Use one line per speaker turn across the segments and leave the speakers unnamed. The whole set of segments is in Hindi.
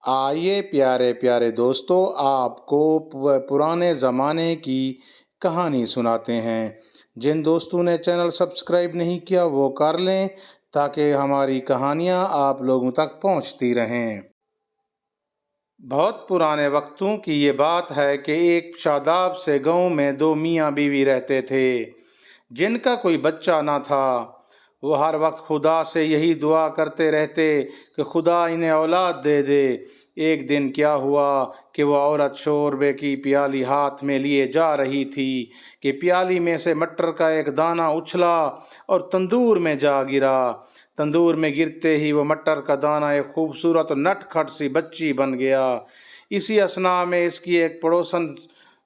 आइए प्यारे प्यारे दोस्तों, आपको पुराने ज़माने की कहानी सुनाते हैं। जिन दोस्तों ने चैनल सब्सक्राइब नहीं किया वो कर लें, ताकि हमारी कहानियाँ आप लोगों तक पहुँचती रहें। बहुत पुराने वक्तों की ये बात है कि एक शादाब से गांव में दो मियाँ बीवी रहते थे, जिनका कोई बच्चा ना था। वो हर वक्त खुदा से यही दुआ करते रहते कि खुदा इन्हें औलाद दे दे। एक दिन क्या हुआ कि वो औरत शोरबे की प्याली हाथ में लिए जा रही थी कि प्याली में से मटर का एक दाना उछला और तंदूर में जा गिरा। तंदूर में गिरते ही वो मटर का दाना एक खूबसूरत नटखट सी बच्ची बन गया। इसी असना में इसकी एक पड़ोसन,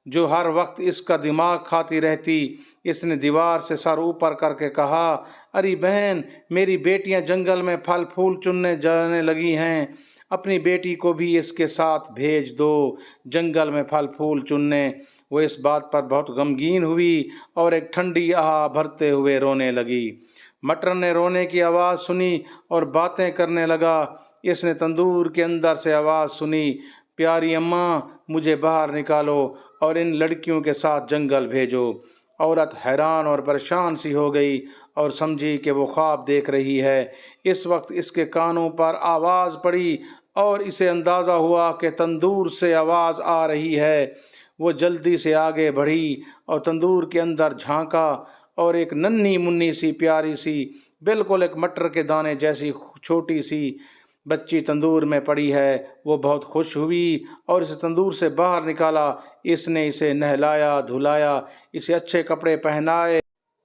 जो हर वक्त इसका दिमाग खाती रहती, इसने दीवार से सर ऊपर करके कहा, अरे बहन, मेरी बेटियां जंगल में फल फूल चुनने जाने लगी हैं, अपनी बेटी को भी इसके साथ भेज दो जंगल में फल फूल चुनने। वो इस बात पर बहुत गमगीन हुई और एक ठंडी आह भरते हुए रोने लगी। मटर ने रोने की आवाज़ सुनी और बातें करने लगा। इसने तंदूर के अंदर से आवाज़ सुनी, प्यारी अम्मा, मुझे बाहर निकालो और इन लड़कियों के साथ जंगल भेजो। औरत हैरान और परेशान सी हो गई और समझी कि वो ख्वाब देख रही है। इस वक्त इसके कानों पर आवाज़ पड़ी और इसे अंदाज़ा हुआ कि तंदूर से आवाज़ आ रही है। वो जल्दी से आगे बढ़ी और तंदूर के अंदर झांका और एक नन्ही मुन्नी सी प्यारी सी, बिल्कुल एक मटर के दाने जैसी छोटी सी बच्ची तंदूर में पड़ी है। वो बहुत खुश हुई और इसे तंदूर से बाहर निकाला। इसने इसे नहलाया धुलाया, इसे अच्छे कपड़े पहनाए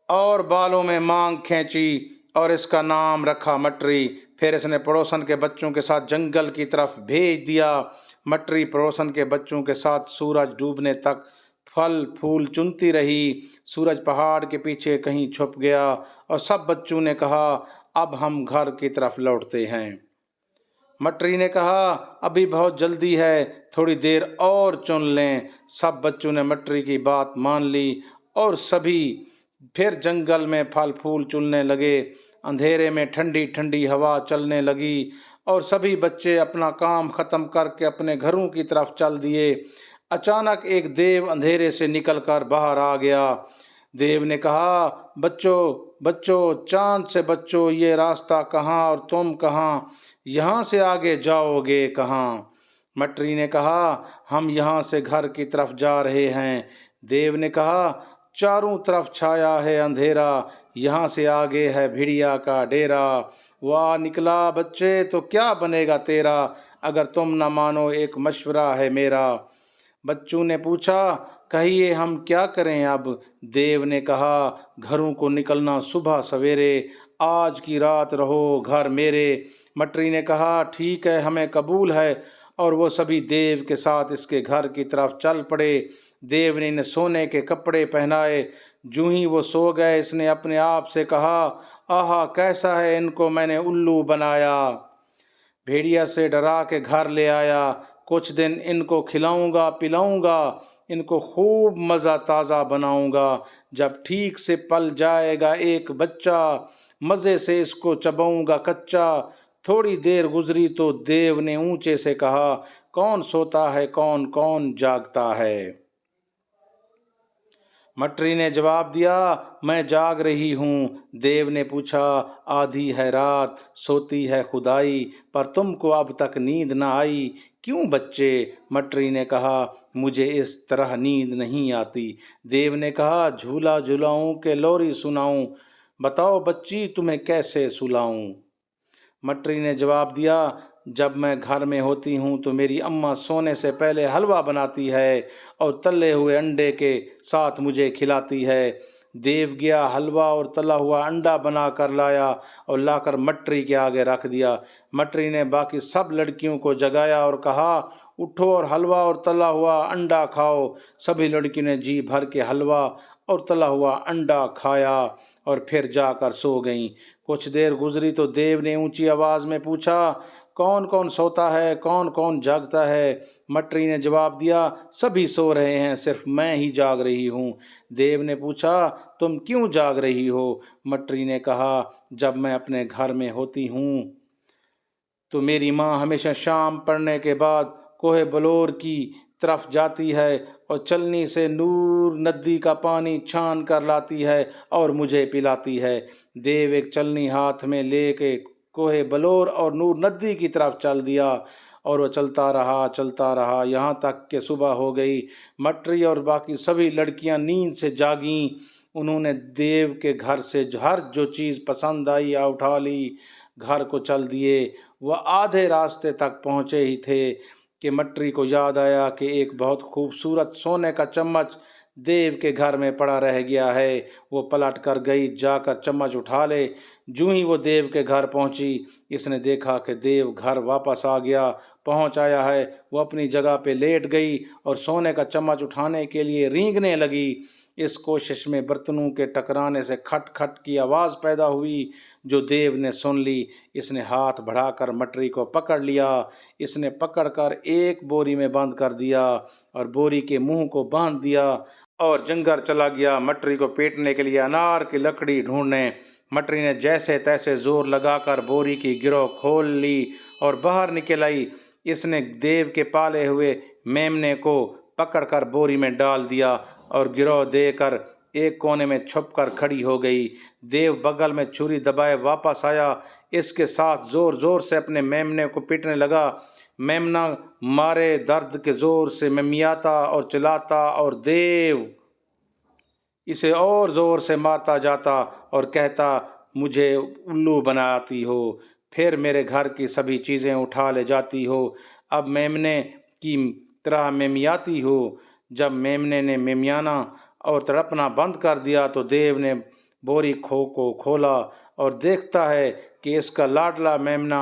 और बालों में मांग खींची और इसका नाम रखा मटरी। फिर इसने पड़ोसन के बच्चों के साथ जंगल की तरफ भेज दिया। मटरी पड़ोसन के बच्चों के साथ सूरज डूबने तक फल फूल चुनती रही। सूरज पहाड़ के पीछे कहीं छुप गया और सब बच्चों ने कहा, अब हम घर की तरफ लौटते हैं। मटरी ने कहा, अभी बहुत जल्दी है, थोड़ी देर और चुन लें। सब बच्चों ने मटरी की बात मान ली और सभी फिर जंगल में फल फूल चुनने लगे। अंधेरे में ठंडी ठंडी हवा चलने लगी और सभी बच्चे अपना काम खत्म करके अपने घरों की तरफ चल दिए। अचानक एक देव अंधेरे से निकलकर बाहर आ गया। देव ने कहा, बच्चों बच्चों, चांद से बच्चों, ये रास्ता कहाँ और तुम कहाँ, यहाँ से आगे जाओगे कहाँ? मटरी ने कहा, हम यहाँ से घर की तरफ जा रहे हैं। देव ने कहा, चारों तरफ छाया है अंधेरा, यहाँ से आगे है भेड़िया का डेरा। वाह निकला बच्चे, तो क्या बनेगा तेरा, अगर तुम न मानो एक मशवरा है मेरा। बच्चों ने पूछा, कहिए हम क्या करें अब? देव ने कहा, घरों को निकलना सुबह सवेरे, आज की रात रहो घर मेरे। मटरी ने कहा, ठीक है, हमें कबूल है। और वो सभी देव के साथ इसके घर की तरफ चल पड़े। देव ने इन्हें सोने के कपड़े पहनाए। जूं ही वो सो गए, इसने अपने आप से कहा, आहा, कैसा है इनको मैंने उल्लू बनाया। भेड़िया से डरा के घर ले आया। कुछ दिन इनको खिलाऊंगा पिलाऊंगा, इनको खूब मज़ा ताज़ा बनाऊंगा। जब ठीक से पल जाएगा एक बच्चा, मज़े से इसको चबाऊंगा कच्चा। थोड़ी देर गुजरी तो देव ने ऊंचे से कहा, कौन सोता है कौन कौन जागता है? मटरी ने जवाब दिया, मैं जाग रही हूँ। देव ने पूछा, आधी है रात, सोती है खुदाई, पर तुमको अब तक नींद न आई, क्यों बच्चे? मटरी ने कहा, मुझे इस तरह नींद नहीं आती। देव ने कहा, झूला झुलाऊं के लोरी सुनाऊं, बताओ बच्ची तुम्हें कैसे सुलाऊं? मटरी ने जवाब दिया, जब मैं घर में होती हूँ तो मेरी अम्मा सोने से पहले हलवा बनाती है और तले हुए अंडे के साथ मुझे खिलाती है। देव गया, हलवा और तला हुआ अंडा बना कर लाया और लाकर मटरी के आगे रख दिया। मटरी ने बाकी सब लड़कियों को जगाया और कहा, उठो और हलवा और तला हुआ अंडा खाओ। सभी लड़कियों ने जी भर के हलवा और तला हुआ अंडा खाया और फिर जाकर सो गईं। कुछ देर गुजरी तो देव ने ऊंची आवाज में पूछा, कौन कौन सोता है कौन कौन जागता है? मटरी ने जवाब दिया, सभी सो रहे हैं, सिर्फ मैं ही जाग रही हूँ। देव ने पूछा, तुम क्यों जाग रही हो? मटरी ने कहा, जब मैं अपने घर में होती हूँ तो मेरी माँ हमेशा शाम पड़ने के बाद कोहे बलौर की तरफ जाती है और चलनी से नूर नदी का पानी छान कर लाती है और मुझे पिलाती है। देव एक चलनी हाथ में लेके कोहे बलौर और नूर नदी की तरफ चल दिया और वो चलता रहा यहाँ तक कि सुबह हो गई। मटरी और बाकी सभी लड़कियां नींद से जागीं। उन्होंने देव के घर से हर जो चीज़ पसंद आई या उठा ली, घर को चल दिए। वह आधे रास्ते तक पहुँचे ही थे कि मटरी को याद आया कि एक बहुत खूबसूरत सोने का चम्मच देव के घर में पड़ा रह गया है। वो पलट कर गई, जाकर चम्मच उठा ले। जूं ही वो देव के घर पहुंची, इसने देखा कि देव घर वापस आ गया, पहुंच आया है। वो अपनी जगह पे लेट गई और सोने का चम्मच उठाने के लिए रेंगने लगी। इस कोशिश में बर्तनों के टकराने से खट खट की आवाज़ पैदा हुई, जो देव ने सुन ली। इसने हाथ बढ़ाकर मटरी को पकड़ लिया। इसने पकड़कर एक बोरी में बंद कर दिया और बोरी के मुंह को बांध दिया और जंगल चला गया मटरी को पीटने के लिए अनार की लकड़ी ढूंढने। मटरी ने जैसे तैसे जोर लगाकर बोरी की गिरोह खोल ली और बाहर निकल आई। इसने देव के पाले हुए मेमने को पकड़कर बोरी में डाल दिया और गिरोह देकर एक कोने में छुपकर खड़ी हो गई। देव बगल में छुरी दबाए वापस आया। इसके साथ जोर जोर से अपने मेमने को पीटने लगा। मेमना मारे दर्द के जोर से मिमियाता और चिल्लाता और देव इसे और जोर से मारता जाता और कहता, मुझे उल्लू बनाती हो, फिर मेरे घर की सभी चीज़ें उठा ले जाती हो, अब मेमने की तरह मेमियाती हो। जब मेमने ने मेमियाना और तड़पना बंद कर दिया तो देव ने बोरी को खोला और देखता है कि इसका लाडला मेमना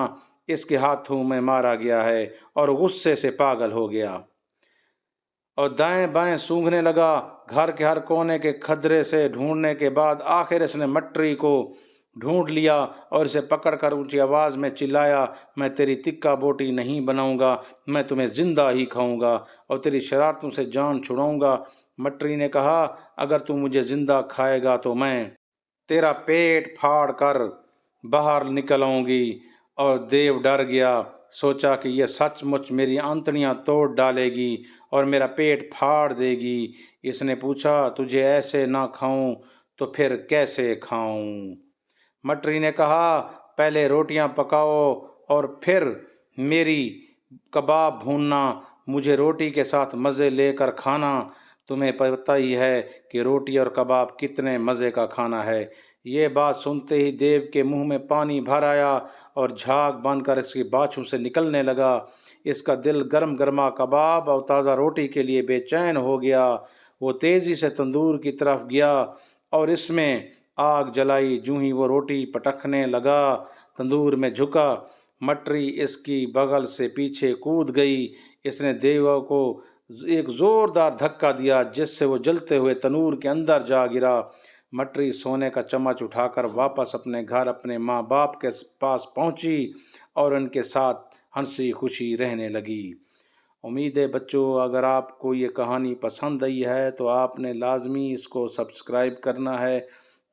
इसके हाथों में मारा गया है और गुस्से से पागल हो गया और दाएं बाएं सूंघने लगा। घर के हर कोने के खदरे से ढूंढने के बाद आखिर इसने मटरी को ढूंढ लिया और इसे पकड़कर ऊंची आवाज में चिल्लाया, मैं तेरी तिक्का बोटी नहीं बनाऊंगा, मैं तुम्हें जिंदा ही खाऊंगा और तेरी शरारतों से जान छुड़ाऊंगा। मटरी ने कहा, अगर तू मुझे जिंदा खाएगा तो मैं तेरा पेट फाड़ कर बाहर निकल आऊंगी। और देव डर गया, सोचा कि यह सचमुच मेरी आंतड़ियां तोड़ डालेगी और मेरा पेट फाड़ देगी। इसने पूछा, तुझे ऐसे ना खाऊं तो फिर कैसे खाऊं? मटरी ने कहा, पहले रोटियां पकाओ और फिर मेरी कबाब भूनना, मुझे रोटी के साथ मज़े लेकर खाना। तुम्हें पता ही है कि रोटी और कबाब कितने मज़े का खाना है। ये बात सुनते ही देव के मुंह में पानी भर आया और झाग बनकर इसकी बाछों से निकलने लगा। इसका दिल गर्म गर्मा कबाब और ताज़ा रोटी के लिए बेचैन हो गया। वो तेज़ी से तंदूर की तरफ गया और इसमें आग जलाई। जूं ही वो रोटी पटकने लगा, तंदूर में झुका, मटरी इसकी बगल से पीछे कूद गई। इसने देव को एक जोरदार धक्का दिया जिससे वो जलते हुए तनूर के अंदर जा गिरा। मटरी सोने का चम्मच उठाकर वापस अपने घर अपने माँ बाप के पास पहुंची और उनके साथ हंसी खुशी रहने लगी। उम्मीद है बच्चों, अगर आपको ये कहानी पसंद आई है तो आपने लाजमी इसको सब्सक्राइब करना है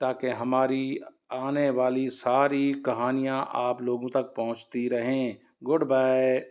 ताकि हमारी आने वाली सारी कहानियाँ आप लोगों तक पहुंचती रहें। Good bye.